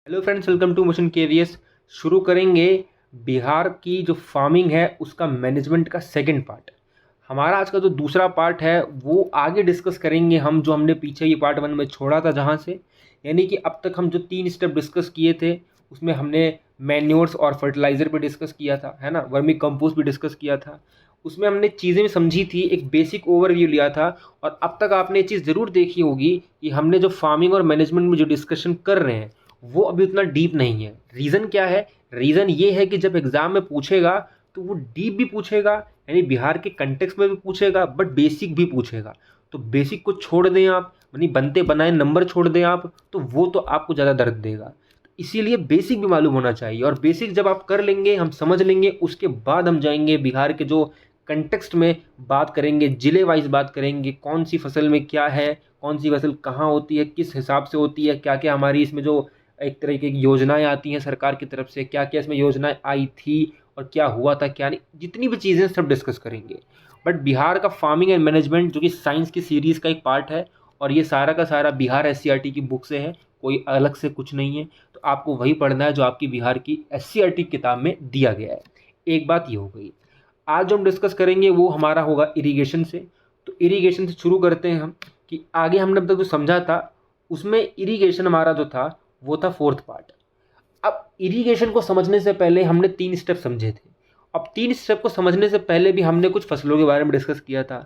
Hello friends, welcome to motion KVS. शुरू करेंगे बिहार की जो फार्मिंग है उसका मैनेजमेंट का सेकंड पार्ट। हमारा आज का जो दूसरा पार्ट है वो आगे डिस्कस करेंगे हम, जो हमने पीछे ये पार्ट 1 में छोड़ा था जहाँ से। यानी कि अब तक हम जो 3 स्टेप डिस्कस किए थे उसमें हमने मैन्योर्स और फर्टिलाइज़र पे डिस्कस किया था, है ना, वर्मी कंपोस्ट भी डिस्कस किया था। उसमें हमने चीज़ें समझी थी, एक बेसिक ओवरव्यू लिया था। और अब तक आपने ये चीज़ ज़रूर देखी होगी कि हमने जो फार्मिंग और मैनेजमेंट में जो डिस्कशन कर रहे हैं वो अभी उतना डीप नहीं है। रीज़न क्या है? रीज़न ये है कि जब एग्ज़ाम में पूछेगा तो वो डीप भी पूछेगा, यानी बिहार के कंटेक्स्ट में भी पूछेगा, बट बेसिक भी पूछेगा। तो बेसिक को छोड़ दें आप, यानी बनते बनाए नंबर छोड़ दें आप, तो वो तो आपको ज़्यादा दर्द देगा। इसीलिए बेसिक भी मालूम होना चाहिए, और बेसिक जब आप कर लेंगे, हम समझ लेंगे, उसके बाद हम जाएंगे बिहार के जो कंटेक्स्ट में बात करेंगे, जिले वाइज बात करेंगे, कौन सी फसल में क्या है, कौन सी फसल कहाँ होती है, किस हिसाब से होती है, क्या क्या हमारी इसमें जो एक तरीके की योजनाएं आती हैं सरकार की तरफ से, क्या क्या इसमें योजनाएं आई थी और क्या हुआ था क्या नहीं, जितनी भी चीज़ें सब डिस्कस करेंगे। बट बिहार का फार्मिंग एंड मैनेजमेंट जो कि साइंस की सीरीज़ का एक पार्ट है, और ये सारा का सारा बिहार एससीईआरटी की बुक से है, कोई अलग से कुछ नहीं है। तो आपको वही पढ़ना है जो आपकी बिहार की एससीईआरटी किताब में दिया गया है। एक बात ये हो गई। आज जो हम डिस्कस करेंगे वो हमारा होगा इरिगेशन से। तो इरिगेशन से शुरू करते हैं हम, कि आगे हमने अब तक जो समझा था उसमें इरिगेशन हमारा जो था वो था फोर्थ पार्ट। अब इरिगेशन को समझने से पहले हमने 3 स्टेप समझे थे। अब 3 स्टेप को समझने से पहले भी हमने कुछ फसलों के बारे में डिस्कस किया था।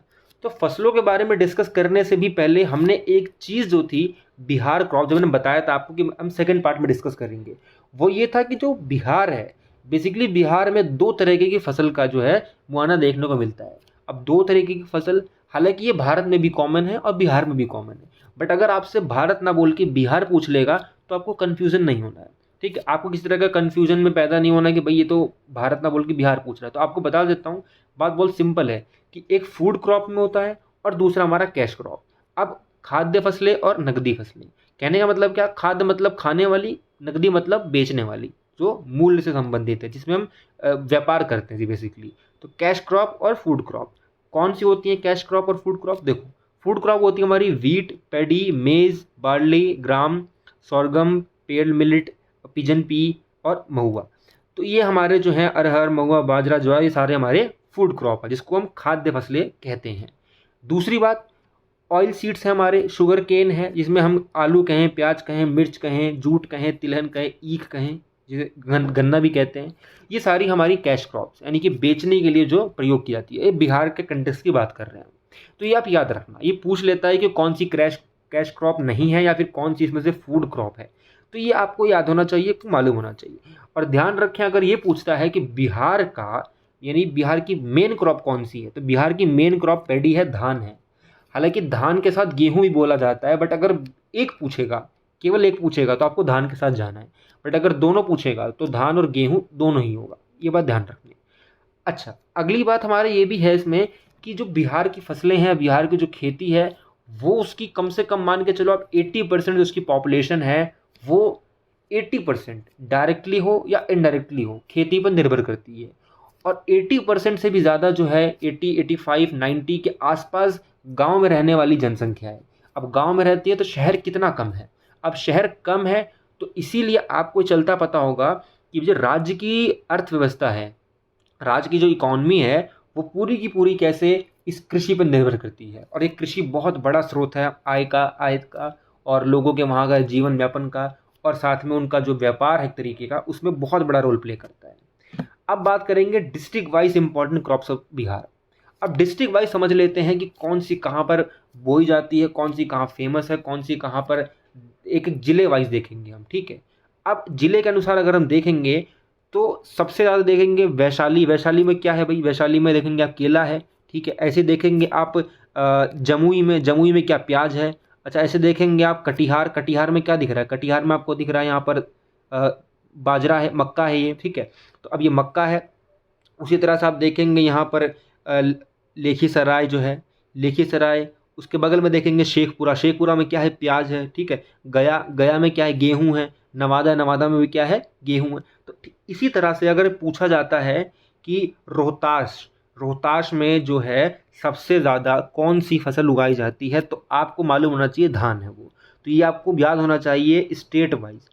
तो फसलों के बारे में डिस्कस करने से भी पहले हमने एक चीज़ जो थी बिहार क्रॉप, जो मैंने बताया था आपको कि हम सेकंड पार्ट में डिस्कस करेंगे, वो ये था कि जो बिहार है, बेसिकली बिहार में 2 तरीके की फसल का जो है मुआयना देखने को मिलता है। अब 2 तरीके की फसल, हालांकि ये भारत में भी कॉमन है और बिहार में भी कॉमन है, बट अगर आपसे भारत ना बोल के बिहार पूछ लेगा तो आपको कन्फ्यूज़न नहीं होना है। ठीक है, आपको किसी तरह का कन्फ्यूजन में पैदा नहीं होना कि भाई ये तो भारत ना बोल के बिहार पूछ रहा है। तो आपको बता देता हूँ, बात बहुत सिंपल है कि एक फूड क्रॉप में होता है और दूसरा हमारा कैश क्रॉप। अब खाद्य फसलें और नकदी फसलें, कहने का मतलब क्या? खाद्य मतलब खाने वाली, नकदी मतलब बेचने वाली, जो मूल्य से संबंधित है, जिसमें हम व्यापार करते हैं बेसिकली। तो कैश क्रॉप और फूड क्रॉप कौन सी होती है? कैश क्रॉप और फूड क्रॉप देखो, फूड क्रॉप होती है हमारी वीट, पैडी, मेज, बार्ली, ग्राम, सोरगम, पेल मिलेट, पिजन पी और महुआ। तो ये हमारे जो हैं अरहर, महुआ, बाजरा, ज्वार, ये सारे हमारे फूड क्रॉप है, जिसको हम खाद्य फसलें कहते हैं। दूसरी बात, ऑयल सीड्स है हमारे, शुगर केन है, जिसमें हम आलू कहें, प्याज कहें, मिर्च कहें, जूट कहें, तिलहन कहें, ईख कहें, जिसे गन्ना भी कहते हैं। ये सारी हमारी कैश क्रॉप्स, यानी कि बेचने के लिए जो प्रयोग की जाती है। ये बिहार के कंटेक्स्ट की बात कर रहे हैं। तो ये आप याद रखना, ये पूछ लेता है कि कौन सी कैश कैश क्रॉप नहीं है या फिर कौन सी इसमें से फूड क्रॉप है। तो ये आपको याद होना चाहिए, मालूम होना चाहिए। और ध्यान रखें, अगर ये पूछता है कि बिहार का, यानी बिहार की मेन क्रॉप कौन सी है, तो बिहार की मेन क्रॉप पैडी है, धान है। हालांकि धान के साथ गेहूं भी बोला जाता है, बट अगर एक पूछेगा, केवल एक पूछेगा, तो आपको धान के साथ जाना है। बट अगर दोनों पूछेगा तो धान और गेहूं दोनों ही होगा। ये बात ध्यान रखनी। अच्छा, अगली बात हमारे ये भी है इसमें कि जो बिहार की फसलें हैं, बिहार की जो खेती है, वो उसकी कम से कम मान के चलो आप 80% जो उसकी पॉपुलेशन है, वो 80% डायरेक्टली हो या इनडायरेक्टली हो खेती पर निर्भर करती है। और 80% से भी ज़्यादा जो है, 80, 85, 90 के आसपास गांव में रहने वाली जनसंख्या है। अब गांव में रहती है तो शहर कितना कम है? अब शहर कम है, तो इसीलिए आपको चलता पता होगा कि जो राज्य की अर्थव्यवस्था है, राज्य की जो इकॉनमी है, वो पूरी की पूरी कैसे इस कृषि पर निर्भर करती है। और ये कृषि बहुत बड़ा स्रोत है आय का, आयत का, और लोगों के वहाँ का जीवन यापन का, और साथ में उनका जो व्यापार है एक तरीके का, उसमें बहुत बड़ा रोल प्ले करता है। अब बात करेंगे district wise important crops of Bihar. अब डिस्ट्रिक्ट वाइज समझ लेते हैं कि कौन सी कहाँ पर बोई जाती है, कौन सी कहाँ फेमस है, कौन सी कहाँ पर, एक एक जिले वाइज देखेंगे हम। ठीक है, अब जिले के अनुसार अगर हम देखेंगे तो सबसे ज़्यादा देखेंगे वैशाली। वैशाली में क्या है भाई? वैशाली में देखेंगे आप केला है। ठीक है, ऐसे देखेंगे आप जमुई में क्या? प्याज है। अच्छा, ऐसे देखेंगे आप कटिहार। कटिहार में क्या दिख रहा है? कटिहार में आपको दिख रहा है यहाँ पर बाजरा है, मक्का है ये। ठीक है, तो अब ये मक्का है। उसी तरह से आप देखेंगे यहाँ पर लेखीसराय जो है, लेखीसराय। उसके बगल में देखेंगे शेखपुरा। शेखपुरा में क्या है? प्याज है। ठीक है, गया में क्या है? गेहूं है। नवादा में भी क्या है? गेहूं है। तो इसी तरह से अगर पूछा जाता है कि रोहतास में जो है सबसे ज़्यादा कौन सी फसल उगाई जाती है, तो आपको मालूम होना चाहिए धान है वो। तो ये आपको याद होना चाहिए स्टेट वाइज।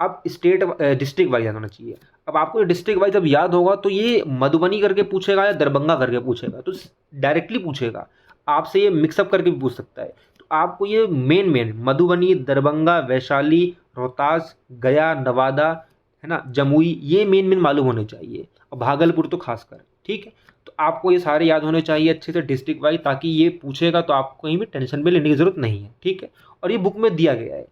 अब स्टेट डिस्ट्रिक्ट वाइज याद होना चाहिए। अब आपको डिस्ट्रिक्ट वाइज जब याद होगा तो ये मधुबनी करके पूछेगा या दरभंगा करके पूछेगा, तो डायरेक्टली पूछेगा आपसे, ये मिक्सअप करके भी पूछ सकता है। तो आपको ये मेन मधुबनी, दरभंगा, वैशाली, रोहतास, गया, नवादा, है ना, जमुई, ये मेन मालूम होने चाहिए, और भागलपुर तो खासकर, ठीक है। तो आपको ये सारे याद होने चाहिए अच्छे से डिस्ट्रिक्ट वाइज, ताकि ये पूछेगा तो आपको कहीं भी टेंशन में लेने की जरूरत नहीं है, ठीक है। और ये बुक में दिया गया है।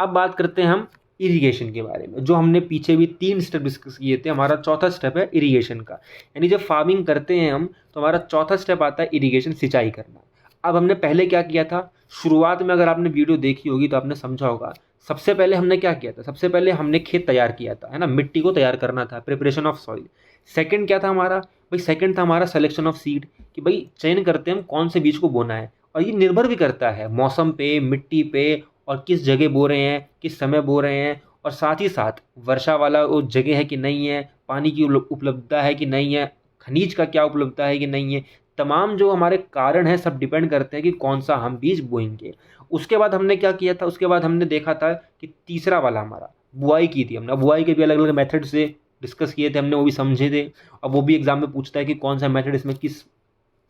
अब बात करते हैं हम इरिगेशन के बारे में, जो हमने पीछे भी 3 स्टेप डिस्कस किए थे। हमारा चौथा स्टेप है इरिगेशन का, यानी जब फार्मिंग करते हैं हम तो हमारा चौथा स्टेप आता है इरिगेशन, सिंचाई करना। अब हमने पहले क्या किया था, शुरुआत में अगर आपने वीडियो देखी होगी तो आपने समझा होगा, सबसे पहले हमने क्या किया था, सबसे पहले हमने खेत तैयार किया था, है ना, मिट्टी को तैयार करना था, प्रिपरेशन ऑफ सॉइल। सेकंड क्या था हमारा भाई, सेकंड था हमारा सिलेक्शन ऑफ सीड, कि भाई चयन करते हैं हम कौन से बीज को बोना है, और ये निर्भर भी करता है मौसम पे, मिट्टी पे, और किस जगह बो रहे हैं, किस समय बो रहे हैं, और साथ ही साथ वर्षा वाला वो जगह है कि नहीं है, पानी की उपलब्धता है कि नहीं है, खनिज का क्या उपलब्धता है कि नहीं है। तमाम जो हमारे कारण हैं सब डिपेंड करते हैं कि कौन सा हम बीज बोएंगे। उसके बाद हमने क्या किया था, उसके बाद हमने देखा था कि तीसरा वाला हमारा बुआई की थी हमने। बुआई के भी अलग अलग मेथड से डिस्कस किए थे हमने, वो भी समझे थे, और वो भी एग्जाम में पूछता है कि कौन सा मेथड इसमें किस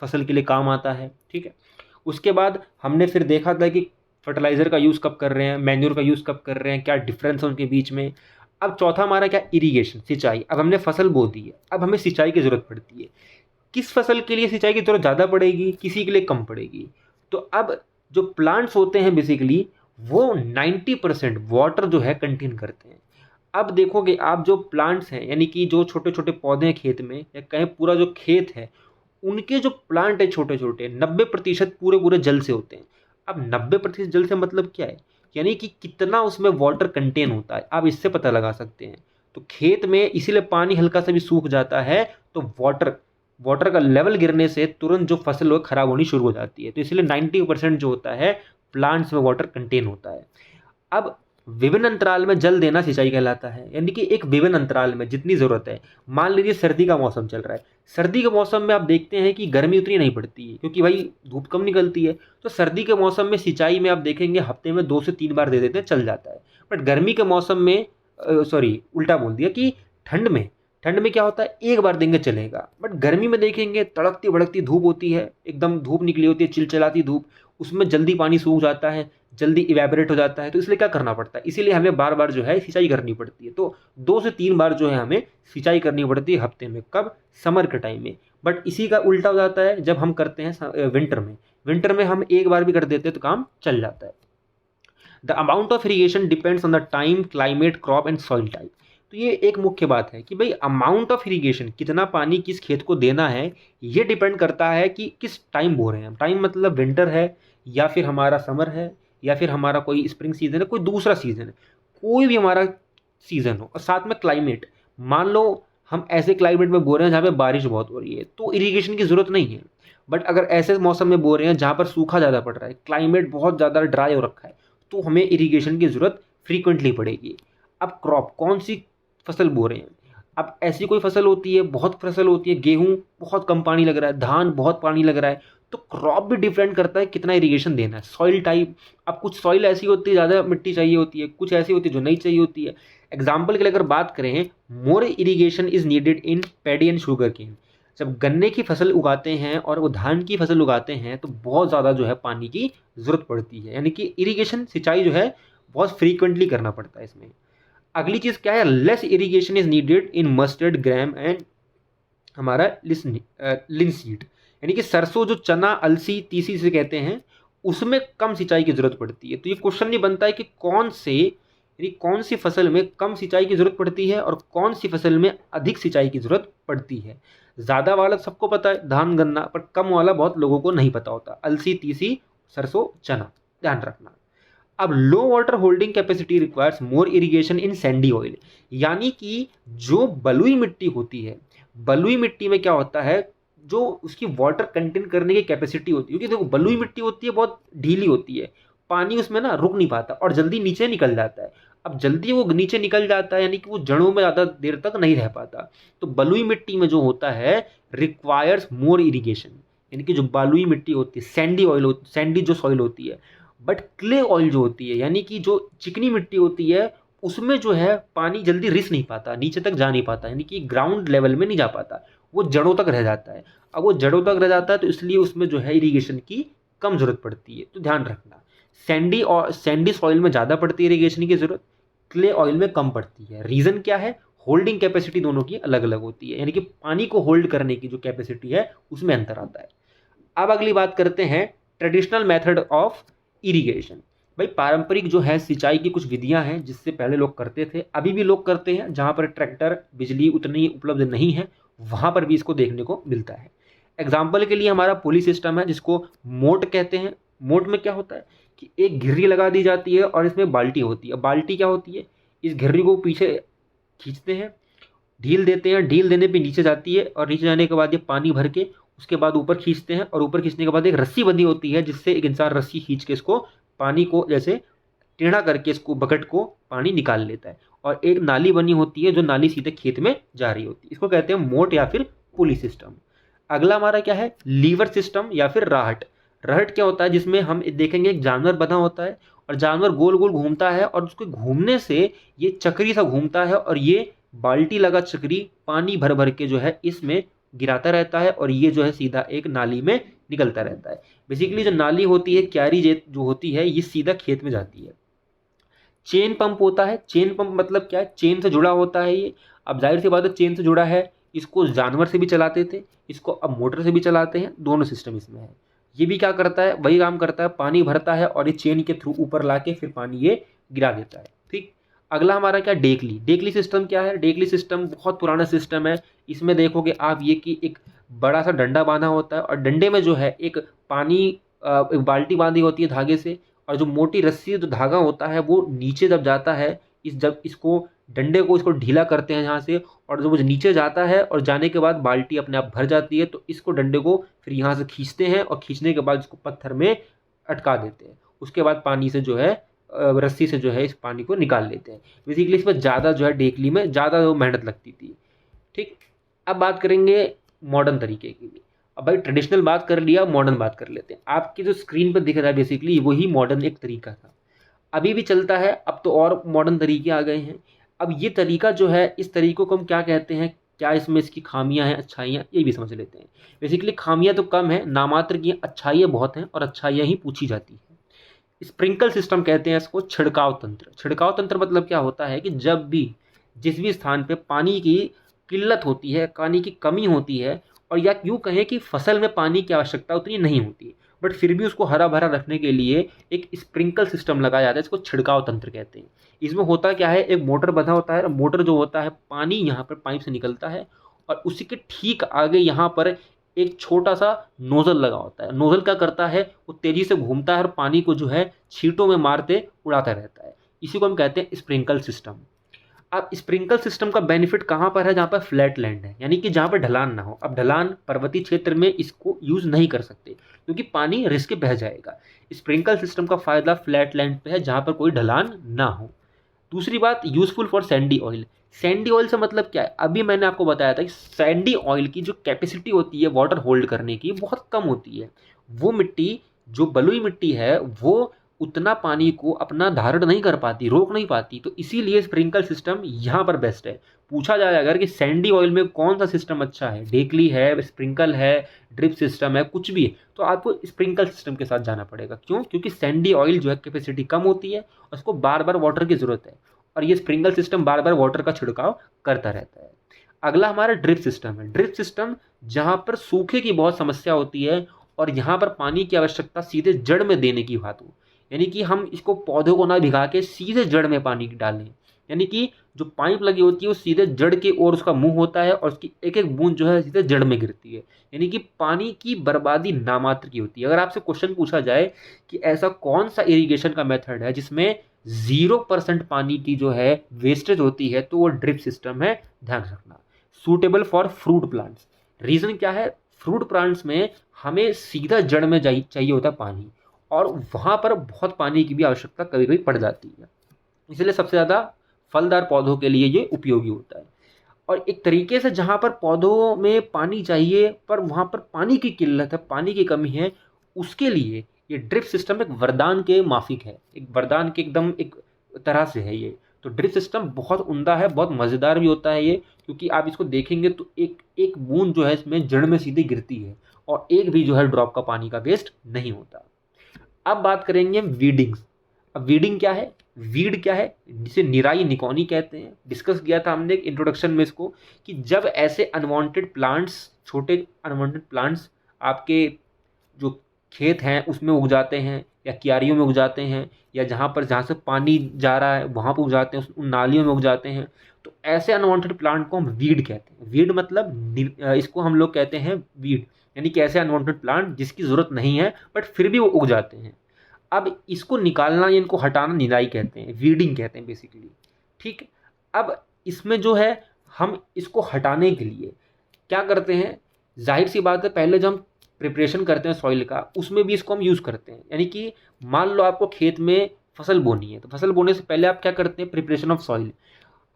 फसल के लिए काम आता है, ठीक है। उसके बाद हमने फिर देखा था कि फर्टिलाइज़र का यूज़ कब कर रहे हैं, मैन्योर का यूज़ कब कर रहे हैं, क्या डिफरेंस है उनके बीच में। अब चौथा हमारा क्या, इरिगेशन, सिंचाई। अब हमने फसल बो दी है, अब हमें सिंचाई की ज़रूरत पड़ती है। किस फसल के लिए सिंचाई की ज़रूरत ज़्यादा पड़ेगी, किसी के लिए कम पड़ेगी। तो अब जो प्लांट्स होते हैं बेसिकली वो 90% वाटर जो है कंटेन करते हैं। अब देखोगे आप, जो प्लांट्स हैं यानी कि जो छोटे छोटे पौधे हैं खेत में, या कहें पूरा जो खेत है, उनके जो प्लांट है छोटे छोटे, 90% पूरे पूरे जल से होते हैं। अब 90% जल से मतलब क्या है, यानी कि कितना उसमें वाटर कंटेन होता है, आप इससे पता लगा सकते हैं। तो खेत में इसीलिए पानी हल्का सा भी सूख जाता है तो वाटर का लेवल गिरने से तुरंत जो फसल खराब होनी शुरू हो जाती है। तो इसलिए 90% जो होता है प्लांट्स में वाटर कंटेन होता है। अब विभिन्न अंतराल में जल देना सिंचाई कहलाता है, यानी कि एक विभिन्न अंतराल में जितनी ज़रूरत है। मान लीजिए सर्दी का मौसम चल रहा है, सर्दी के मौसम में आप देखते हैं कि गर्मी उतनी नहीं पड़ती है, क्योंकि भाई धूप कम निकलती है। तो सर्दी के मौसम में सिंचाई में आप देखेंगे हफ्ते में 2 से 3 बार दे देते हैं, चल जाता है। बट गर्मी के मौसम में सॉरी उल्टा बोल दिया, कि ठंड में क्या होता है, एक बार देंगे चलेगा। बट गर्मी में देखेंगे तड़कती भड़कती धूप होती है, एकदम धूप निकली होती है, चिलचिलाती धूप, उसमें जल्दी पानी सूख जाता है, जल्दी इवेपोरेट हो जाता है। तो इसलिए क्या करना पड़ता है, इसीलिए हमें बार बार जो है सिंचाई करनी पड़ती है। तो 2 से 3 बार जो है हमें सिंचाई करनी पड़ती है हफ्ते में। कब, समर के टाइम में। बट इसी का उल्टा हो जाता है जब हम करते हैं विंटर में हम एक बार भी कर देते हैं तो काम चल जाता है। The amount of irrigation depends on the time, climate, crop and soil type. तो ये एक मुख्य बात है कि भाई अमाउंट ऑफ इरीगेशन, कितना पानी किस खेत को देना है, ये डिपेंड करता है कि किस टाइम बो रहे हैं। टाइम मतलब विंटर है, या फिर हमारा समर है, या फिर हमारा कोई स्प्रिंग सीजन है, कोई दूसरा सीजन है, कोई भी हमारा सीजन हो। और साथ में क्लाइमेट, मान लो हम ऐसे क्लाइमेट में बो रहे हैं जहाँ पे बारिश बहुत हो रही है तो इरीगेशन की ज़रूरत नहीं है। बट अगर ऐसे मौसम में बो रहे हैं जहाँ पर सूखा ज़्यादा पड़ रहा है, क्लाइमेट बहुत ज़्यादा ड्राई हो रखा है, तो हमें इरीगेशन की ज़रूरत फ्रीक्वेंटली पड़ेगी। अब क्रॉप, कौन सी फसल बो रहे हैं। अब ऐसी कोई फसल होती है, बहुत फसल होती है, गेहूं बहुत कम पानी लग रहा है, धान बहुत पानी लग रहा है, तो क्रॉप भी डिफरेंट करता है कितना इरीगेशन देना है। सॉइल टाइप, अब कुछ सॉइल ऐसी होती है ज़्यादा मिट्टी चाहिए होती है, कुछ ऐसी होती है जो नहीं चाहिए होती है। एग्जाम्पल के लिए अगर बात करें, more irrigation is needed in paddy and sugar cane. जब गन्ने की फसल उगाते हैं और वो धान की फसल उगाते हैं तो बहुत ज़्यादा जो है पानी की ज़रूरत पड़ती है, यानी कि इरीगेशन, सिंचाई जो है बहुत फ्रीक्वेंटली करना पड़ता है इसमें। अगली चीज़ क्या है, less irrigation is needed in mustard, gram and हमारा लिनसीड, यानी कि सरसों, जो चना, अलसी, तीसी से कहते हैं, उसमें कम सिंचाई की जरूरत पड़ती है। तो ये क्वेश्चन नहीं बनता है कि कौन से, यानी कौन सी फसल में कम सिंचाई की जरूरत पड़ती है और कौन सी फसल में अधिक सिंचाई की जरूरत पड़ती है। ज़्यादा वाला सबको पता है, धान गन्ना, पर कम वाला बहुत लोगों को नहीं पता होता, अलसी, तीसी, सरसों, चना, ध्यान रखना। अब low water holding capacity requires more irrigation in sandy soil, यानी कि जो बलुई मिट्टी होती है, बलुई मिट्टी में क्या होता है, जो उसकी वाटर कंटेन करने की कैपेसिटी होती है, क्योंकि देखो बलुई मिट्टी होती है बहुत ढीली होती है, पानी उसमें ना रुक नहीं पाता और जल्दी नीचे निकल जाता है। अब जल्दी वो नीचे निकल जाता है यानी कि वो जड़ों में ज़्यादा देर तक नहीं रह पाता। तो बलुई मिट्टी में जो होता है रिक्वायर्स मोर इरीगेशन, यानी कि जो बलुई मिट्टी होती है, सैंडी ऑयल, सैंडी जो सॉइल होती है। बट क्ले ऑयल जो होती है, यानी कि जो चिकनी मिट्टी होती है, उसमें जो है पानी जल्दी रिस नहीं पाता, नीचे तक जा नहीं पाता, यानी कि ग्राउंड लेवल में नहीं जा पाता, वो जड़ों तक रह जाता है। अब वो जड़ों तक रह जाता है तो इसलिए उसमें जो है इरीगेशन की कम जरूरत पड़ती है। तो ध्यान रखना, सैंडी सॉइल में ज़्यादा पड़ती है इरीगेशन की जरूरत, क्ले ऑयल में कम पड़ती है। रीज़न क्या है? होल्डिंग कैपेसिटी दोनों की अलग अलग होती है, यानी कि पानी को होल्ड करने की जो कैपेसिटी है उसमें अंतर आता है। अब अगली बात करते हैं ट्रेडिशनल मेथड ऑफ इरिगेशन। भाई पारंपरिक जो है सिंचाई की कुछ विधियां हैं जिससे पहले लोग करते थे, अभी भी लोग करते हैं। जहां पर ट्रैक्टर बिजली उतनी उपलब्ध नहीं है वहां पर भी इसको देखने को मिलता है। एग्जाम्पल के लिए हमारा पुली सिस्टम है जिसको मोट कहते हैं। मोट में क्या होता है कि एक घिर्री लगा दी जाती है और इसमें बाल्टी होती है। बाल्टी क्या होती है? इस घिर्री को पीछे खींचते हैं, ढील देते हैं, ढील देने पे नीचे जाती है और नीचे जाने के बाद ये पानी भर के उसके बाद ऊपर खींचते हैं, और ऊपर खींचने के बाद एक रस्सी बंधी होती है जिससे एक इंसान रस्सी खींच के इसको पानी को जैसे टेढ़ा करके इसको बकेट को पानी निकाल लेता है। और एक नाली बनी होती है जो नाली सीधे खेत में जा रही होती है। इसको कहते हैं मोट या फिर पुली सिस्टम। अगला हमारा क्या है? लीवर सिस्टम या फिर राहट। राहट क्या होता है? जिसमें हम देखेंगे एक जानवर बना होता है और जानवर गोल गोल घूमता है और उसके घूमने से ये चक्री सा घूमता है और ये बाल्टी लगा चक्री पानी भर भर के जो है इसमें गिराता रहता है और ये जो है सीधा एक नाली में निकलता रहता है। बेसिकली जो नाली होती है, क्यारी जो होती है, ये सीधा खेत में जाती है। चेन पंप होता है। चेन पंप मतलब क्या है? चेन से जुड़ा होता है ये। अब जाहिर सी बात है चेन से जुड़ा है, इसको जानवर से भी चलाते थे, इसको अब मोटर से भी चलाते हैं, दोनों सिस्टम इसमें है। ये भी क्या करता है? वही काम करता है, पानी भरता है और ये चेन के थ्रू ऊपर लाके फिर पानी ये गिरा देता है। ठीक। अगला हमारा क्या? डेकली। डेकली सिस्टम क्या है? डेकली सिस्टम बहुत पुराना सिस्टम है। इसमें देखोगे आप ये कि एक बड़ा सा डंडा बांधा होता है और डंडे में जो है एक पानी एक बाल्टी बांधी होती है धागे से, और जो मोटी रस्सी जो धागा होता है वो नीचे जब जाता है, जब इसको डंडे को इसको ढीला करते हैं यहाँ से, और जब वो नीचे जाता है और जाने के बाद बाल्टी अपने आप भर जाती है, तो इसको डंडे को फिर यहाँ से खींचते हैं और खींचने के बाद इसको पत्थर में अटका देते हैं। उसके बाद पानी से जो है रस्सी से जो है इस पानी को निकाल लेते हैं। बेसिकली इसमें ज़्यादा जो है डेकली में ज़्यादा मेहनत लगती थी। ठीक। अब बात करेंगे मॉडर्न तरीके की भी। अब भाई ट्रेडिशनल बात कर लिया, मॉडर्न बात कर लेते हैं। आपकी जो स्क्रीन पर दिख रहा है बेसिकली वही मॉडर्न एक तरीका था, अभी भी चलता है, अब तो और मॉडर्न तरीके आ गए हैं। अब ये तरीका जो है, इस तरीकों को हम क्या कहते हैं, क्या इसमें इसकी खामियां हैं, अच्छाइयाँ, ये भी समझ लेते हैं। बेसिकली खामियां तो कम है, नामात्र की, अच्छाइयाँ बहुत हैं और अच्छाइयाँ ही पूछी जाती हैं। स्प्रिंकल सिस्टम कहते हैं इसको, छिड़काव तंत्र। छिड़काव तंत्र मतलब क्या होता है कि जब भी जिस भी स्थान पे पानी की किल्लत होती है, पानी की कमी होती है, और या यूँ कहें कि फसल में पानी की आवश्यकता उतनी नहीं होती, बट फिर भी उसको हरा भरा रखने के लिए एक स्प्रिंकल सिस्टम लगाया जाता है, इसको छिड़काव तंत्र कहते हैं। इसमें होता क्या है, एक मोटर बंधा होता है, मोटर जो होता है पानी यहाँ पर पाइप से निकलता है और उसी के ठीक आगे यहाँ पर एक छोटा सा नोजल लगा होता है। नोजल क्या करता है, वो तेजी से घूमता है और पानी को जो है छींटों में मारते उड़ाता रहता है। इसी को हम कहते हैं स्प्रिंकल सिस्टम। अब स्प्रिंकल सिस्टम का बेनिफिट कहाँ पर है? जहाँ पर फ्लैट लैंड है, यानी कि जहाँ पर ढलान ना हो। अब ढलान पर्वतीय क्षेत्र में इसको यूज नहीं कर सकते क्योंकि पानी रिस्क बह जाएगा। स्प्रिंकल सिस्टम का फायदा फ्लैट लैंड पे है जहाँ पर कोई ढलान ना हो। दूसरी बात, useful for Sandy oil. Sandy oil से मतलब क्या है? अभी मैंने आपको बताया था कि सैंडी ऑयल की जो कैपेसिटी होती है वाटर होल्ड करने की बहुत कम होती है। वो मिट्टी जो बलुई मिट्टी है वो उतना पानी को अपना धारण नहीं कर पाती, रोक नहीं पाती, तो इसीलिए स्प्रिंकल सिस्टम यहाँ पर बेस्ट है। पूछा जाए अगर कि सैंडी ऑयल में कौन सा सिस्टम अच्छा है, डेकली है, स्प्रिंकल है, ड्रिप सिस्टम है, कुछ भी है, तो आपको स्प्रिंकल सिस्टम के साथ जाना पड़ेगा। क्यों? क्योंकि सैंडी ऑयल जो है कैपेसिटी कम होती है, उसको बार बार वाटर की ज़रूरत है, और ये स्प्रिंकल सिस्टम बार बार वाटर का छिड़काव करता रहता है। अगला हमारा ड्रिप सिस्टम है। ड्रिप सिस्टम जहाँ पर सूखे की बहुत समस्या होती है और यहाँ पर पानी की आवश्यकता सीधे जड़ में देने की बात हो, यानी कि हम इसको पौधों को ना भिगा के सीधे जड़ में पानी डालें, यानी कि जो पाइप लगी होती है वो सीधे जड़ की ओर उसका मुंह होता है और उसकी एक एक बूंद जो है सीधे जड़ में गिरती है, यानी कि पानी की बर्बादी नामात्र की होती है। अगर आपसे क्वेश्चन पूछा जाए कि ऐसा कौन सा इरिगेशन का मेथड है जिसमें 0% पानी की जो है वेस्टेज होती है, तो वो ड्रिप सिस्टम है। ध्यान रखना। Suitable for fruit plants. Reason क्या है? फ्रूट प्लांट्स में हमें सीधा जड़ में चाहिए होता है पानी, और वहाँ पर बहुत पानी की भी आवश्यकता कभी कभी पड़ जाती है, इसलिए सबसे ज़्यादा फलदार पौधों के लिए ये उपयोगी होता है। और एक तरीके से जहाँ पर पौधों में पानी चाहिए पर वहाँ पर पानी की किल्लत है, पानी की कमी है, उसके लिए ये ड्रिप सिस्टम एक वरदान के माफिक है, एक वरदान के एकदम एक तरह से है ये। तो ड्रिप सिस्टम बहुत उम्दा है, बहुत मज़ेदार भी होता है ये, क्योंकि आप इसको देखेंगे तो एक एक बूंद जो है इसमें जड़ में सीधे गिरती है और एक भी जो है ड्रॉप का पानी का वेस्ट नहीं होता। अब बात करेंगे हम वीडिंग्स। अब वीडिंग क्या है, वीड क्या है, जिसे निराई निकौनी कहते हैं। डिस्कस किया था हमने एक इंट्रोडक्शन में इसको, कि जब ऐसे अनवांटेड प्लांट्स, छोटे अनवांटेड प्लांट्स आपके जो खेत हैं उसमें उग जाते हैं, या क्यारियों में उग जाते हैं, या जहाँ से पानी जा रहा है वहाँ पर उग जाते हैं, उन नालियों में उग जाते हैं, तो ऐसे अनवांटेड प्लांट को हम वीड कहते हैं। वीड मतलब इसको हम लोग कहते हैं वीड, यानी कि ऐसे अनवांटेड प्लांट जिसकी ज़रूरत नहीं है बट फिर भी वो उग जाते हैं। अब इसको निकालना या इनको हटाना निराई कहते हैं, वीडिंग कहते हैं बेसिकली। ठीक है, अब इसमें जो है हम इसको हटाने के लिए क्या करते हैं, जाहिर सी बात है पहले जो हम प्रिपरेशन करते हैं सॉइल का उसमें भी इसको हम यूज़ करते हैं। यानी कि मान लो आपको खेत में फसल बोनी है, तो फसल बोने से पहले आप क्या करते हैं, प्रिपरेशन ऑफ सॉइल।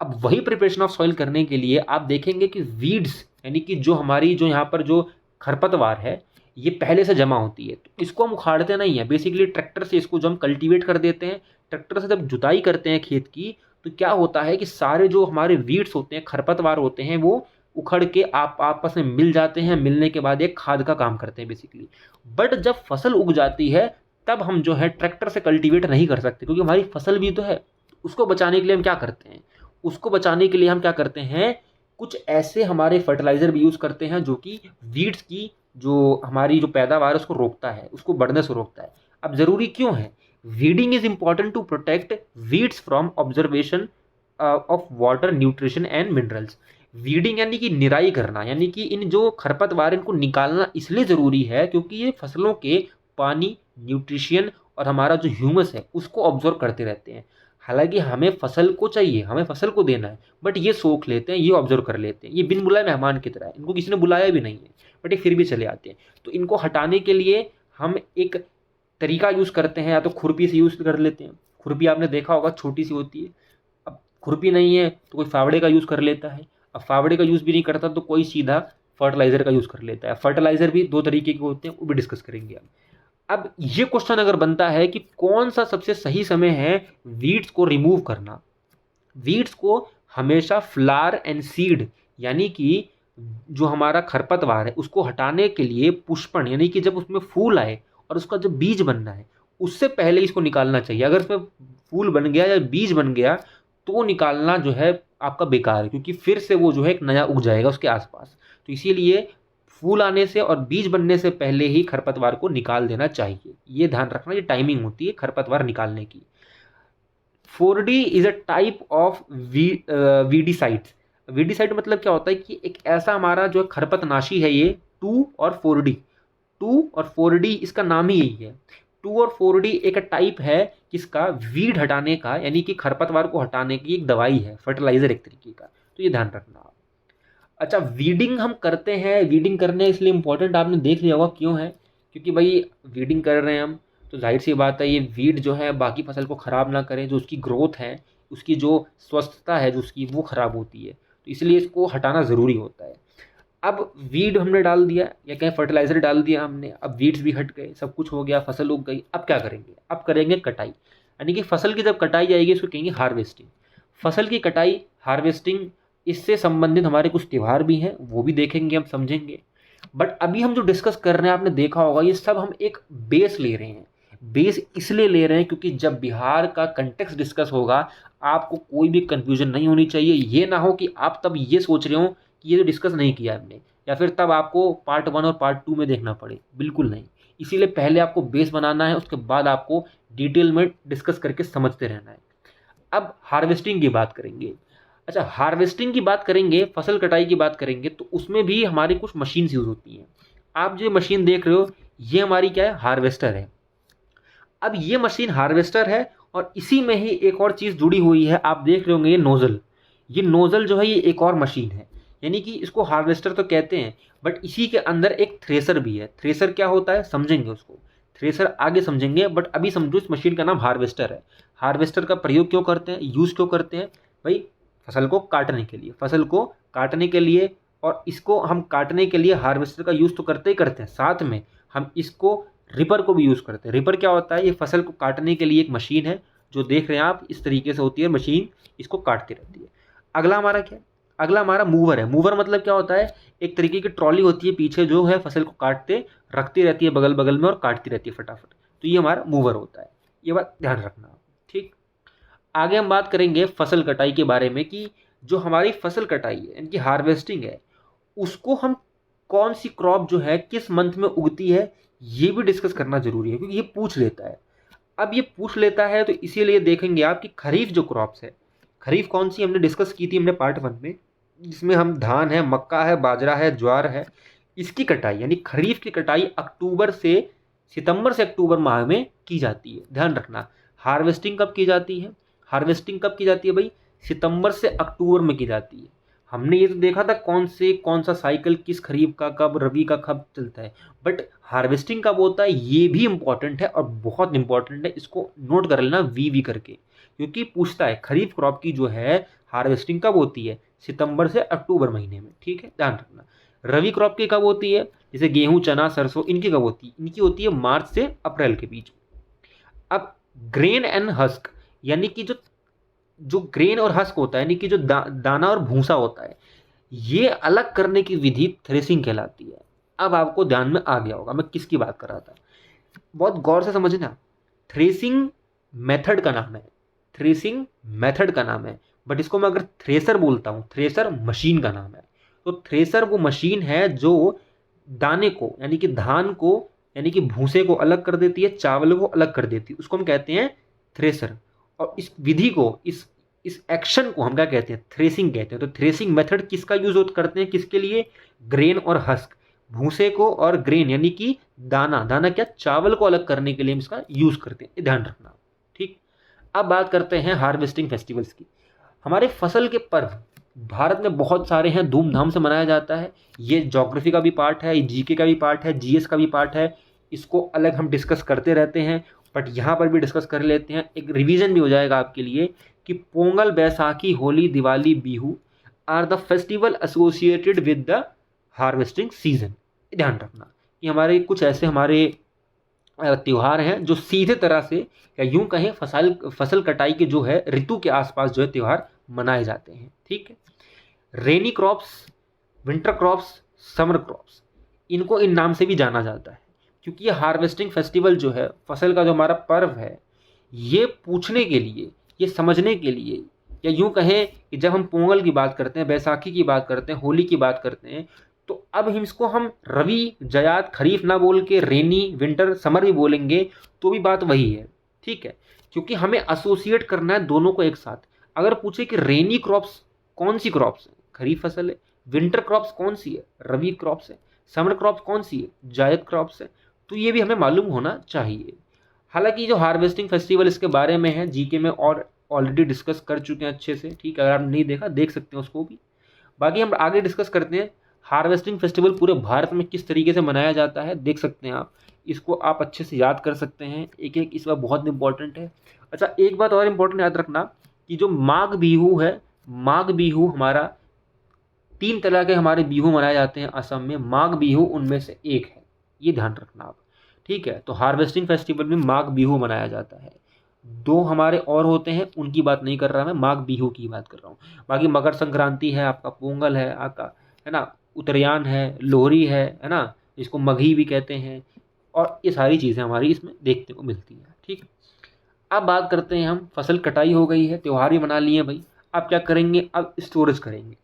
अब वही प्रिपरेशन ऑफ सॉइल करने के लिए आप देखेंगे कि वीड्स, यानी कि जो हमारी जो यहाँ पर जो खरपतवार है ये पहले से जमा होती है, तो इसको हम उखाड़ते नहीं है, बेसिकली ट्रैक्टर से इसको जो हम कल्टीवेट कर देते हैं, ट्रैक्टर से जब जुताई करते हैं खेत की, तो क्या होता है कि सारे जो हमारे वीड्स होते हैं, खरपतवार होते हैं, वो उखड़ के आपस में मिल जाते हैं, मिलने के बाद एक खाद का काम करते हैं बेसिकली। बट जब फसल उग जाती है तब हम जो है ट्रैक्टर से कल्टीवेट नहीं कर सकते, क्योंकि हमारी फसल भी तो है। उसको बचाने के लिए हम क्या करते हैं, उसको बचाने के लिए हम क्या करते हैं, कुछ ऐसे हमारे फर्टिलाइज़र भी यूज़ करते हैं जो कि वीड्स की जो हमारी जो पैदावार है उसको रोकता है, उसको बढ़ने से रोकता है। अब ज़रूरी क्यों है, weeding is important to protect weeds from observation of water, nutrition and minerals. Weeding यानी कि निराई करना, यानी कि इन जो खरपतवार इनको निकालना इसलिए ज़रूरी है क्योंकि ये फसलों के पानी, न्यूट्रिशन और हमारा जो ह्यूमस है उसको ऑब्जर्व करते रहते हैं। हालांकि हमें फसल को चाहिए, हमें फसल को देना है, बट ये सोख लेते हैं, ये ऑब्जर्व कर लेते हैं। ये बिन बुलाए मेहमान की तरह है, इनको किसी ने बुलाया भी नहीं है बट ये फिर भी चले आते हैं। तो इनको हटाने के लिए हम एक तरीका यूज़ करते हैं, या तो खुरपी से यूज़ कर लेते हैं। खुरपी आपने देखा होगा छोटी सी होती है। अब खुरपी नहीं है तो कोई फावड़े का यूज़ कर लेता है। अब फावड़े का यूज़ भी नहीं करता तो कोई सीधा फर्टिलाइज़र का यूज़ कर लेता है। फर्टिलाइज़र भी दो तरीके के होते हैं, वो भी डिस्कस करेंगे हम। अब ये क्वेश्चन अगर बनता है कि कौन सा सबसे सही समय है वीड्स को रिमूव करना। वीड्स को हमेशा फ्लावर एंड सीड, यानी कि जो हमारा खरपतवार है उसको हटाने के लिए पुष्पन, यानी कि जब उसमें फूल आए और उसका जब बीज बनना है उससे पहले इसको निकालना चाहिए। अगर उसमें फूल बन गया या बीज बन गया तो निकालना जो है आपका बेकार है, क्योंकि फिर से वो जो है एक नया उग जाएगा उसके आसपास। तो इसीलिए फूल आने से और बीज बनने से पहले ही खरपतवार को निकाल देना चाहिए। ये ध्यान रखना, ये टाइमिंग होती है खरपतवार निकालने की। 4D is a type of weedicides. Weedicide मतलब क्या होता है कि एक ऐसा हमारा जो खरपतनाशी है, ये 2 और 4D, 2 और 4D इसका नाम ही यही है। 2 और 4D एक टाइप है किसका, वीड हटाने का, यानी कि खरपतवार को हटाने की एक दवाई है, फर्टिलाइजर एक तरीके का। तो ये ध्यान रखना। अच्छा, वीडिंग हम करते हैं, वीडिंग करने इसलिए इम्पोर्टेंट आपने देख लिया होगा क्यों है, क्योंकि भाई वीडिंग कर रहे हैं हम तो जाहिर सी बात है ये वीड जो है बाकी फसल को ख़राब ना करें, जो उसकी ग्रोथ है, उसकी जो स्वस्थता है जो उसकी, वो ख़राब होती है, तो इसलिए इसको हटाना ज़रूरी होता है। अब वीड हमने डाल दिया या कहीं फर्टिलाइज़र डाल दिया हमने, अब वीड्स भी हट गए, सब कुछ हो गया, फसल उग गई। अब क्या करेंगे, अब करेंगे कटाई, यानी कि फसल की जब कटाई जाएगी इसको कहेंगे हार्वेस्टिंग। फसल की कटाई, हार्वेस्टिंग, इससे संबंधित हमारे कुछ त्यौहार भी हैं, वो भी देखेंगे, हम समझेंगे। बट अभी हम जो डिस्कस कर रहे हैं आपने देखा होगा ये सब हम एक बेस ले रहे हैं। बेस इसलिए ले रहे हैं क्योंकि जब बिहार का कंटेक्स्ट डिस्कस होगा आपको कोई भी कंफ्यूजन नहीं होनी चाहिए। ये ना हो कि आप तब ये सोच रहे हो कि ये जो डिस्कस नहीं किया हमने, या फिर तब आपको पार्ट 1 और पार्ट 2 में देखना पड़े, बिल्कुल नहीं। इसीलिए पहले आपको बेस बनाना है, उसके बाद आपको डिटेल में डिस्कस करके समझते रहना है। अब हार्वेस्टिंग की बात करेंगे। अच्छा, हार्वेस्टिंग की बात करेंगे, फसल कटाई की बात करेंगे, तो उसमें भी हमारी कुछ मशीन्स यूज़ होती हैं। आप जो मशीन देख रहे हो ये हमारी क्या है, हार्वेस्टर है। अब ये मशीन हार्वेस्टर है और इसी में ही एक और चीज़ जुड़ी हुई है, आप देख रहे होंगे ये नोज़ल। ये नोज़ल जो है ये एक और मशीन है, यानी कि इसको हार्वेस्टर तो कहते हैं बट इसी के अंदर एक थ्रेसर भी है। थ्रेसर क्या होता है समझेंगे उसको, थ्रेसर आगे समझेंगे, बट अभी समझो इस मशीन का नाम हार्वेस्टर है। हार्वेस्टर का प्रयोग क्यों करते हैं, यूज़ क्यों करते हैं भाई, फसल को काटने के लिए, फसल को काटने के लिए। और इसको हम काटने के लिए हार्वेस्टर का यूज़ तो करते ही करते हैं, साथ में हम इसको रिपर को भी यूज़ करते हैं। रिपर क्या होता है, ये फसल को काटने के लिए एक मशीन है जो देख रहे हैं आप, इस तरीके से होती है, मशीन इसको काटती रहती है। अगला हमारा क्या है? अगला हमारा मूवर है। मूवर मतलब क्या होता है? एक तरीके की ट्रॉली होती है पीछे, जो है फसल को काटते रखती रहती है बगल बगल में और काटती रहती है फटाफट, तो ये हमारा मूवर होता है। ये बात ध्यान रखना, ठीक। आगे हम बात करेंगे फसल कटाई के बारे में, कि जो हमारी फसल कटाई है, इनकी हार्वेस्टिंग है, उसको हम कौन सी क्रॉप जो है किस मंथ में उगती है, ये भी डिस्कस करना जरूरी है, क्योंकि ये पूछ लेता है। अब ये पूछ लेता है तो इसीलिए देखेंगे आप कि खरीफ जो क्रॉप्स है, खरीफ कौन सी हमने डिस्कस की थी हमने पार्ट 1 में, जिसमें हम धान है, मक्का है, बाजरा है, ज्वार है, इसकी कटाई यानी खरीफ की कटाई सितंबर से अक्टूबर माह में की जाती है। ध्यान रखना, हार्वेस्टिंग कब की जाती है? हार्वेस्टिंग कब की जाती है भाई? सितंबर से अक्टूबर में की जाती है। हमने ये तो देखा था कौन सा साइकिल किस खरीफ का कब, रबी का कब चलता है, बट हार्वेस्टिंग कब होता है ये भी इंपॉर्टेंट है और बहुत इंपॉर्टेंट है। इसको नोट कर लेना वी करके, क्योंकि पूछता है खरीफ क्रॉप की जो है हार्वेस्टिंग कब होती है? सितंबर से अक्टूबर महीने में, ठीक है, ध्यान रखना। रबी क्रॉप की कब होती है? जैसे गेहूं, चना, सरसों, इनकी कब होती है? इनकी होती है मार्च से अप्रैल के बीच में। अब ग्रेन एंड हस्क, यानी कि जो ग्रेन और हस्क होता है, यानी कि जो दाना और भूसा होता है, ये अलग करने की विधि थ्रेसिंग कहलाती है। अब आपको ध्यान में आ गया होगा मैं किसकी बात कर रहा था। बहुत गौर से समझना, थ्रेसिंग मेथड का नाम है, थ्रेसिंग मेथड का नाम है, बट इसको मैं अगर थ्रेसर बोलता हूँ, थ्रेसर मशीन का नाम है। तो थ्रेसर वो मशीन है जो दाने को, यानी कि धान को, यानी कि भूसे को अलग कर देती है, चावल को अलग कर देती है, उसको हम कहते हैं थ्रेसर। और इस विधि को, इस एक्शन को हम क्या कहते हैं? थ्रेसिंग कहते हैं। तो थ्रेसिंग मेथड किसका यूज करते हैं, किसके लिए? ग्रेन और हस्क, भूसे को और ग्रेन यानी कि दाना क्या, चावल को अलग करने के लिए हम इसका यूज करते हैं, ध्यान रखना, ठीक। अब बात करते हैं हार्वेस्टिंग फेस्टिवल्स की। हमारे फसल के पर्व भारत में बहुत सारे हैं, धूमधाम से मनाया जाता है। ये ज्योग्राफी का भी पार्ट है, जीके का भी पार्ट है, जीएस का भी पार्ट है। इसको अलग हम डिस्कस करते रहते हैं, बट यहाँ पर भी डिस्कस कर लेते हैं, एक रिवीजन भी हो जाएगा आपके लिए कि Pongal, Baisakhi, Holi, Diwali, Bihu are the festival associated with the harvesting season. ध्यान रखना कि हमारे कुछ ऐसे हमारे त्योहार हैं जो सीधे तरह से, या यूं कहें फसल कटाई के जो है ऋतु के आसपास जो है त्योहार मनाए जाते हैं, ठीक है। Rainy crops, winter crops, summer crops, इनको इन नाम से भी जाना जाता है, क्योंकि ये हार्वेस्टिंग फेस्टिवल जो है, फसल का जो हमारा पर्व है, ये पूछने के लिए, ये समझने के लिए, या यूं कहें कि जब हम पोंगल की बात करते हैं, बैसाखी की बात करते हैं, होली की बात करते हैं, तो अब इसको हम रवि, जयाद, खरीफ ना बोल के रेनी, विंटर, समर भी बोलेंगे तो भी बात वही है, ठीक है, क्योंकि हमें एसोसिएट करना है दोनों को एक साथ। अगर पूछे कि रेनी क्रॉप्स कौन सी क्रॉप्स है, खरीफ फसल है, विंटर क्रॉप्स कौन सी है, रवि क्रॉप्स है, समर क्रॉप्स कौन सी है, जायद क्रॉप्स है, तो ये भी हमें मालूम होना चाहिए। हालांकि जो हार्वेस्टिंग फेस्टिवल इसके बारे में है जीके में और ऑलरेडी डिस्कस कर चुके हैं अच्छे से, ठीक है, अगर आपने नहीं देखा देख सकते हैं उसको भी। बाकी हम आगे डिस्कस करते हैं हार्वेस्टिंग फेस्टिवल पूरे भारत में किस तरीके से मनाया जाता है, देख सकते हैं आप, इसको आप अच्छे से याद कर सकते हैं, एक एक इस बार बहुत इंपॉर्टेंट है। अच्छा, एक बात और इंपॉर्टेंट याद रखना कि जो माघ बिहू है, माघ बिहू हमारा 3 तरह के हमारे बिहू मनाए जाते हैं असम में, माघ बिहू उनमें से एक है, ये ध्यान रखना आप, ठीक है। तो हार्वेस्टिंग फेस्टिवल में माघ बिहू मनाया जाता है। 2 हमारे और होते हैं, उनकी बात नहीं कर रहा मैं, माघ बिहू की बात कर रहा हूँ। बाकी मकर संक्रांति है आपका, पोंगल है आपका, है ना, उत्तरायण है, लोहरी है ना, इसको मघी भी कहते हैं, और ये सारी चीज़ें हमारी इसमें देखने को मिलती हैं, ठीक। अब बात करते हैं हम, फसल कटाई हो गई है, त्योहार भी मना लिए भाई, अब क्या करेंगे? अब स्टोरेज करेंगे।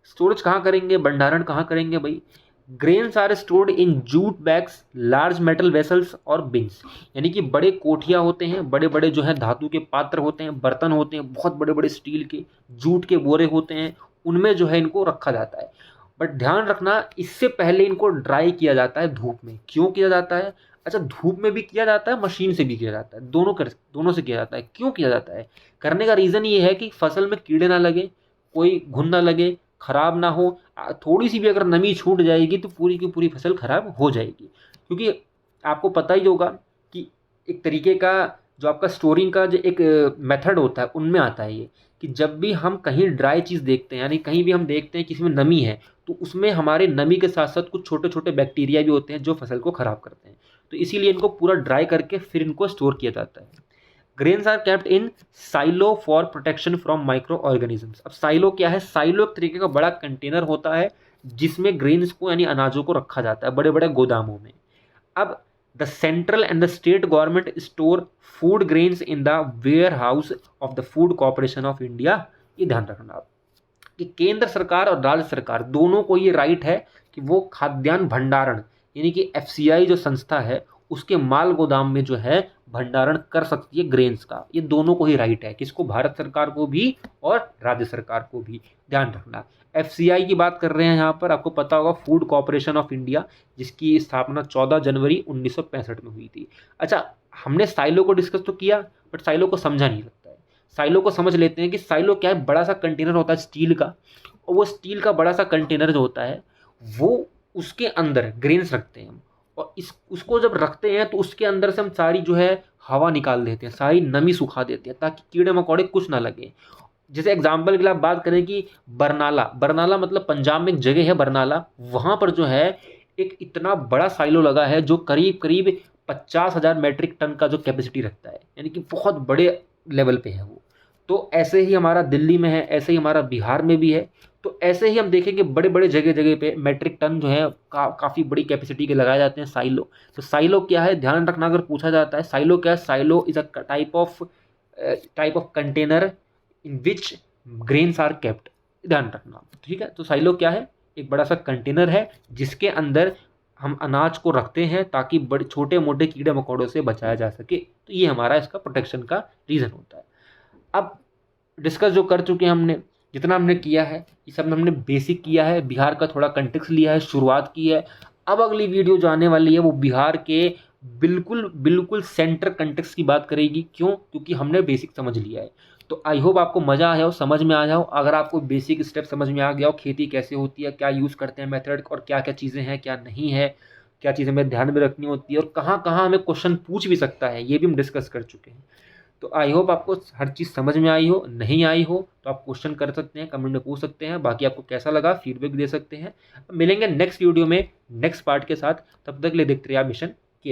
स्टोरेज कहाँ करेंगे, भंडारण कहाँ करेंगे भाई? Grains are stored in jute bags, large metal vessels और बिन्स, यानी कि बड़े कोठिया होते हैं, बड़े बड़े जो है धातु के पात्र होते हैं, बर्तन होते हैं, बहुत बड़े बड़े स्टील के, जूट के बोरे होते हैं, उनमें जो है इनको रखा जाता है। बट ध्यान रखना, इससे पहले इनको ड्राई किया जाता है धूप में। क्यों किया जाता है? अच्छा, धूप में भी किया जाता है, मशीन से भी किया जाता है, दोनों से किया जाता है। क्यों किया जाता है? करने का रीज़न ये है कि फसल में कीड़े ना लगे, कोई घुन ना लगे, खराब ना हो। थोड़ी सी भी अगर नमी छूट जाएगी तो पूरी की पूरी फसल खराब हो जाएगी, क्योंकि आपको पता ही होगा कि एक तरीके का जो आपका स्टोरिंग का जो एक मेथड होता है उनमें आता है ये, कि जब भी हम कहीं ड्राई चीज़ देखते हैं, यानी कहीं भी हम देखते हैं किसी में नमी है, तो उसमें हमारे नमी के साथ साथ कुछ छोटे छोटे बैक्टीरिया भी होते हैं जो फसल को ख़राब करते हैं, तो इसीलिए इनको पूरा ड्राई करके फिर इनको स्टोर किया जाता है। Grains are kept in silo for protection from micro organisms. अब साइलो क्या है? साइलो एक तरीके का बड़ा कंटेनर होता है जिसमें ग्रेन्स को यानी अनाजों को रखा जाता है बड़े बड़े गोदामों में। अब the central and the state government store food grains in the warehouse of the food corporation of India. ये ध्यान रखना आप कि केंद्र सरकार और राज्य सरकार दोनों को ये राइट है कि वो खाद्यान्न भंडारण यानी कि एफसीआई जो संस्था है उसके माल गोदाम में जो है भंडारण कर सकती है ग्रेन्स का। ये दोनों को ही राइट है, किसको? भारत सरकार को भी और राज्य सरकार को भी। ध्यान रखना, एफसीआई की बात कर रहे हैं यहाँ पर, आपको पता होगा फूड कॉर्पोरेशन ऑफ इंडिया, जिसकी स्थापना 14 जनवरी 1965 में हुई थी। अच्छा, हमने साइलो को डिस्कस तो किया बट साइलो को समझा नहीं लगता है। साइलो को समझ लेते हैं कि साइलो क्या है। बड़ा सा कंटेनर होता है स्टील का, और वो स्टील का बड़ा सा कंटेनर जो होता है वो उसके अंदर ग्रेन्स रखते हैं हम, और उसको जब रखते हैं तो उसके अंदर से हम सारी जो है हवा निकाल देते हैं, सारी नमी सुखा देते हैं ताकि कीड़े मकोड़े कुछ ना लगे। जैसे एग्जाम्पल के लिए आप बात करें कि बरनाला, बरनाला मतलब पंजाब में एक जगह है बरनाला, वहाँ पर जो है एक इतना बड़ा साइलो लगा है जो करीब करीब 50,000 मेट्रिक टन का जो कैपेसिटी रखता है, यानी कि बहुत बड़े लेवल पे है वो। तो ऐसे ही हमारा दिल्ली में है, ऐसे ही हमारा बिहार में भी है। तो ऐसे ही हम देखेंगे बड़े बड़े जगह जगह पे मेट्रिक टन जो है काफ़ी बड़ी कैपेसिटी के लगाए जाते हैं साइलो। तो साइलो क्या है, ध्यान रखना अगर पूछा जाता है साइलो क्या है। Silo is a type of container in which grains are kept. ध्यान रखना, ठीक है। तो साइलो क्या है? एक बड़ा सा कंटेनर है जिसके अंदर हम अनाज को रखते हैं ताकि बड़े छोटे मोटे कीड़े मकोड़ों से बचाया जा सके। तो ये हमारा इसका प्रोटेक्शन का रीज़न होता है। अब डिस्कस जो कर चुके हैं हमने, जितना हमने किया है ये सब हमने बेसिक किया है, बिहार का थोड़ा कंटेक्स्ट लिया है, शुरुआत की है। अब अगली वीडियो जो आने वाली है वो बिहार के बिल्कुल बिल्कुल सेंटर कंटेक्स्ट की बात करेगी। क्यों? क्योंकि हमने बेसिक समझ लिया है। तो आई होप आपको मज़ा आया हो, समझ में आ जाओ। अगर आपको बेसिक स्टेप समझ में आ गया हो, खेती कैसे होती है, क्या यूज़ करते हैं मेथड, और क्या क्या चीज़ें हैं क्या नहीं है, क्या चीज़ें हमें ध्यान में रखनी होती है, और कहाँ कहाँ हमें क्वेश्चन पूछ भी सकता है, ये भी हम डिस्कस कर चुके हैं। तो आई होप आपको हर चीज़ समझ में आई हो। नहीं आई हो तो आप क्वेश्चन कर सकते हैं, कमेंट में पूछ सकते हैं। बाकी आपको कैसा लगा फीडबैक दे सकते हैं। मिलेंगे नेक्स्ट वीडियो में नेक्स्ट पार्ट के साथ। तब तक के लिए देखते रहिए मिशन